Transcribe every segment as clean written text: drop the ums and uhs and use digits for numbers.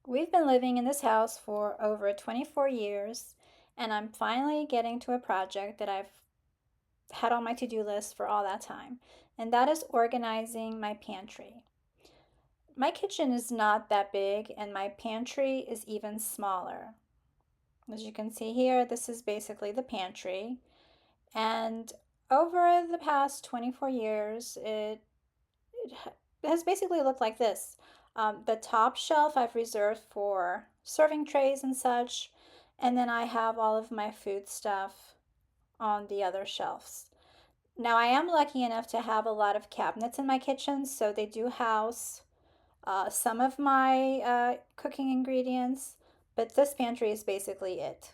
We've been living in this house for over 24 years, and I'm finally getting to a project that I've had on my to-do list for all that time, and that is organizing my pantry. My kitchen is not that big, and my pantry is even smaller. As you can see here, this is basically the pantry, and over the past 24 years, it has basically looked like this. The top shelf I've reserved for serving trays and such, and then I have all of my food stuff on the other shelves. Now, I am lucky enough to have a lot of cabinets in my kitchen, so they do house some of my cooking ingredients, but this pantry is basically it.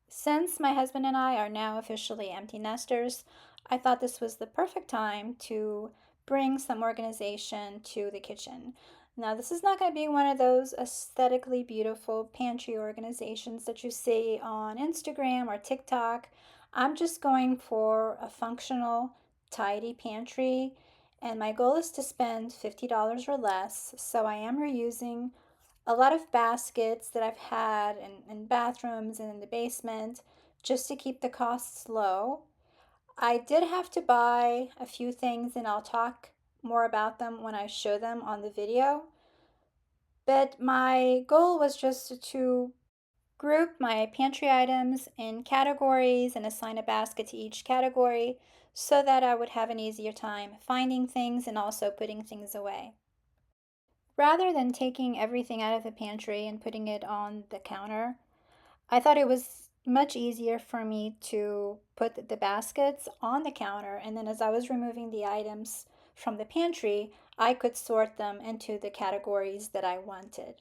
Since my husband and I are now officially empty nesters, I thought this was the perfect time to bring some organization to the kitchen. Now, this is not going to be one of those aesthetically beautiful pantry organizations that you see on Instagram or TikTok. I'm just going for a functional, tidy pantry, and my goal is to spend $50 or less. So I am reusing a lot of baskets that I've had in bathrooms and in the basement just to keep the costs low. I did have to buy a few things, and I'll talk more about them when I show them on the video. But my goal was just to group my pantry items in categories and assign a basket to each category so that I would have an easier time finding things and also putting things away. Rather than taking everything out of the pantry and putting it on the counter, I thought it was much easier for me to put the baskets on the counter, and then as I was removing the items from the pantry, I could sort them into the categories that I wanted.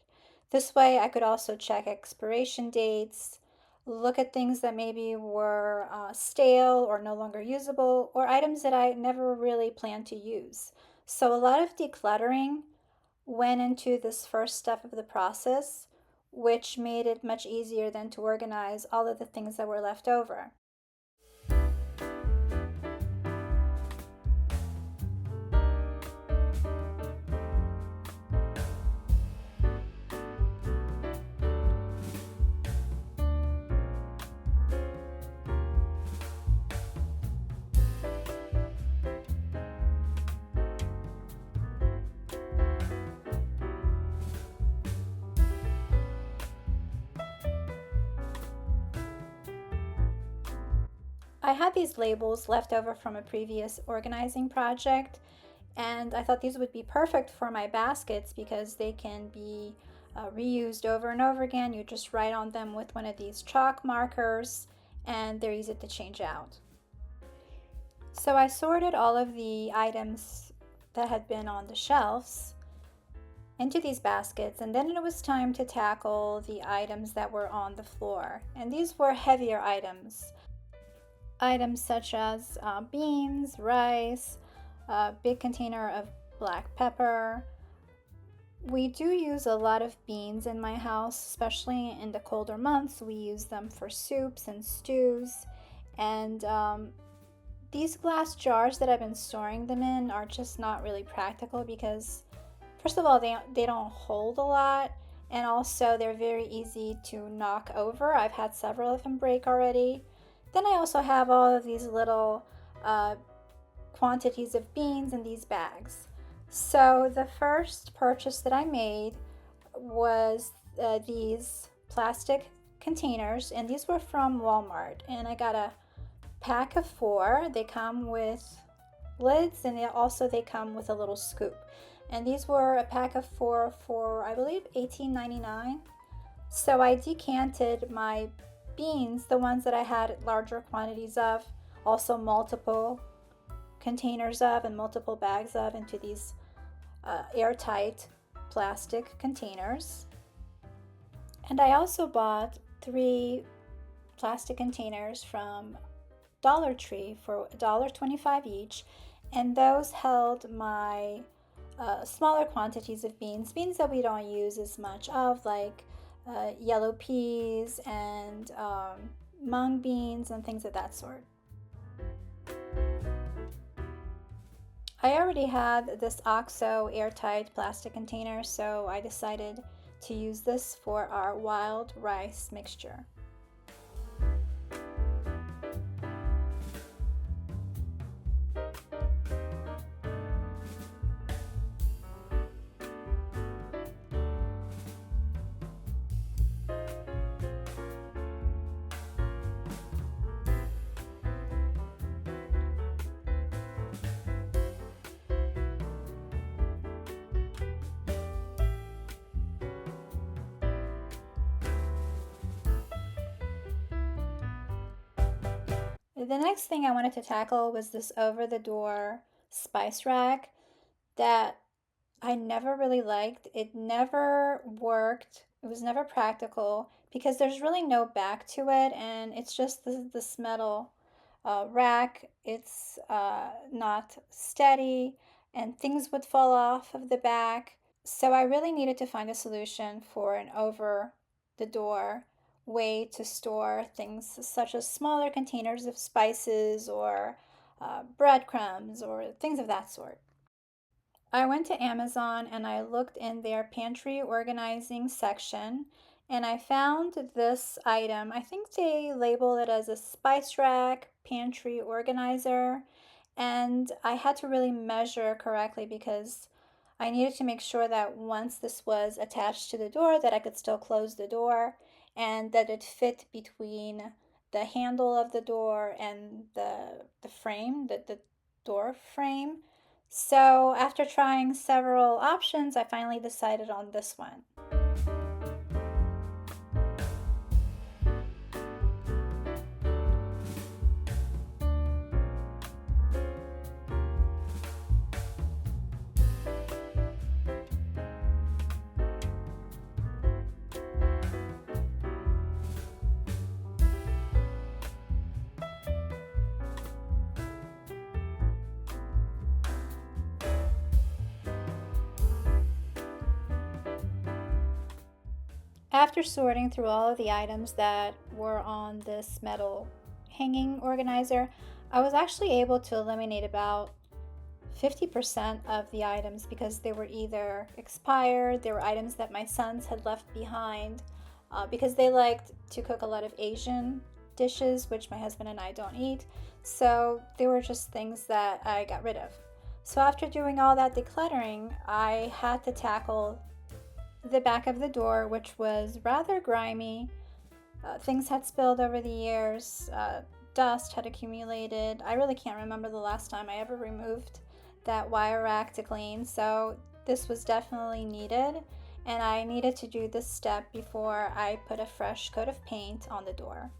This way, I could also check expiration dates, look at things that maybe were stale or no longer usable, or items that I never really planned to use. So, a lot of decluttering went into this first step of the process, which made it much easier than to organize all of the things that were left over. I had these labels left over from a previous organizing project, and I thought these would be perfect for my baskets because they can be reused over and over again. You just write on them with one of these chalk markers, and they're easy to change out. So I sorted all of the items that had been on the shelves into these baskets, and then it was time to tackle the items that were on the floor. And these were heavier items. Items such as beans, rice, a big container of black pepper. We do use a lot of beans in my house, especially in the colder months. We use them for soups and stews. And these glass jars that I've been storing them in are just not really practical because, first of all, they don't hold a lot. And also, they're very easy to knock over. I've had several of them break already. Then I also have all of these little quantities of beans in these bags. So the first purchase that I made was these plastic containers, and these were from Walmart. And I got a pack of 4. They come with lids, and they come with a little scoop. And these were a pack of 4 for, I believe, $18.99. So I decanted my beans, the ones that I had larger quantities of, also multiple containers of and multiple bags of, into these airtight plastic containers. And I also bought 3 plastic containers from Dollar Tree for $1.25 each, and those held my smaller quantities of beans that we don't use as much of, like yellow peas and mung beans and things of that sort. I already had this OXO airtight plastic container, so I decided to use this for our wild rice mixture. The next thing I wanted to tackle was this over the door spice rack that I never really liked. It never worked. It was never practical because there's really no back to it, and it's just this metal rack. It's not steady, and things would fall off of the back. So I really needed to find a solution for an over the door way to store things such as smaller containers of spices or breadcrumbs or things of that sort. I went to Amazon and I looked in their pantry organizing section and I found this item. I think they label it as a spice rack pantry organizer. And I had to really measure correctly because I needed to make sure that once this was attached to the door that I could still close the door and that it fit between the handle of the door and the frame, the door frame. So, after trying several options, I finally decided on this one. After sorting through all of the items that were on this metal hanging organizer, I was actually able to eliminate about 50% of the items because they were either expired, they were items that my sons had left behind because they liked to cook a lot of Asian dishes, which my husband and I don't eat. So they were just things that I got rid of. So after doing all that decluttering, I had to tackle the back of the door, which was rather grimy. Things had spilled over the years, dust had accumulated. I really can't remember the last time I ever removed that wire rack to clean, so this was definitely needed, and I needed to do this step before I put a fresh coat of paint on the door.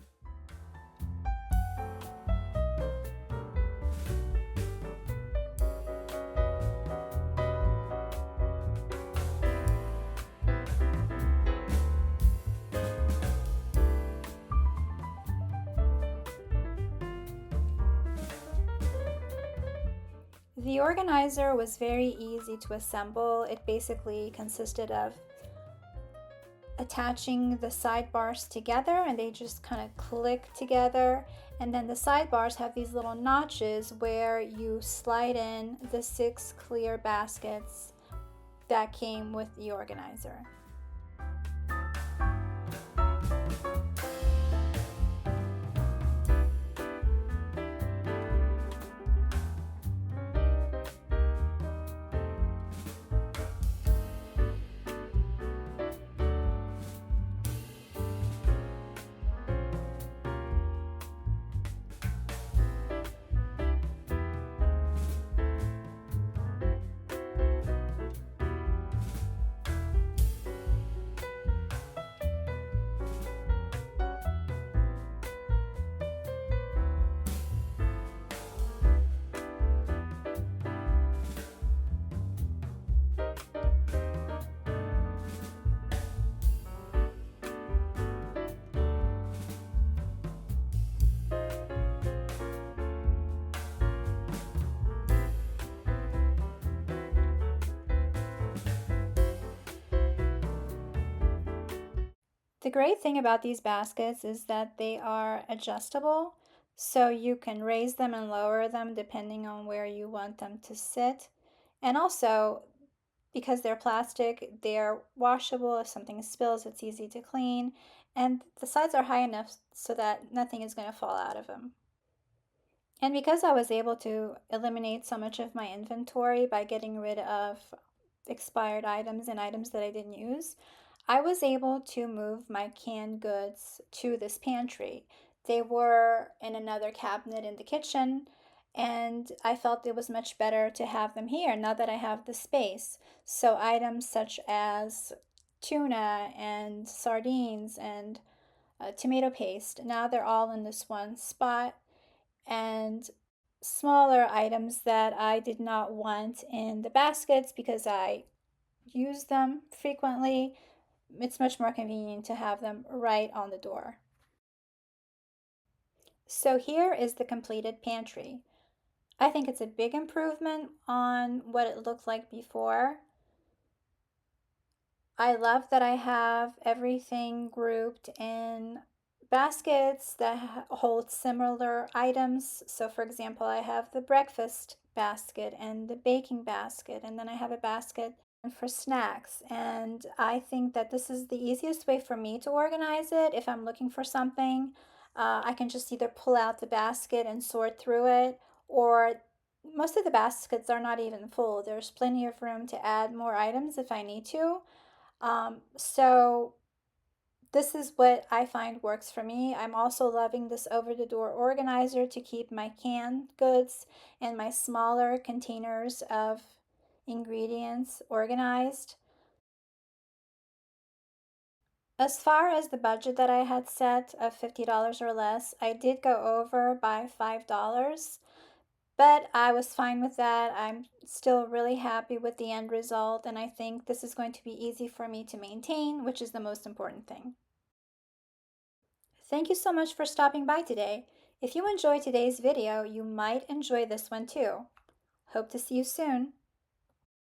The organizer was very easy to assemble. It basically consisted of attaching the sidebars together and they just kind of click together, and then the sidebars have these little notches where you slide in the 6 clear baskets that came with the organizer. The great thing about these baskets is that they are adjustable, so you can raise them and lower them depending on where you want them to sit. And also, because they're plastic, they're washable. If something spills, it's easy to clean. And the sides are high enough so that nothing is going to fall out of them. And because I was able to eliminate so much of my inventory by getting rid of expired items and items that I didn't use, I was able to move my canned goods to this pantry. They were in another cabinet in the kitchen, and I felt it was much better to have them here now that I have the space. So items such as tuna and sardines and tomato paste, now they're all in this one spot, and smaller items that I did not want in the baskets because I use them frequently. It's much more convenient to have them right on the door. So here is the completed pantry. I think it's a big improvement on what it looked like before. I love that I have everything grouped in baskets that hold similar items. So for example, I have the breakfast basket and the baking basket, and then I have a basket for snacks. And I think that this is the easiest way for me to organize it. If I'm looking for something, I can just either pull out the basket and sort through it, or most of the baskets are not even full. There's plenty of room to add more items if I need to. So this is what I find works for me. I'm also loving this over the door organizer to keep my canned goods and my smaller containers of ingredients organized. As far as the budget that I had set of $50 or less, I did go over by $5, but I was fine with that. I'm still really happy with the end result, and I think this is going to be easy for me to maintain, which is the most important thing. Thank you so much for stopping by today. If you enjoyed today's video, you might enjoy this one too. Hope to see you soon.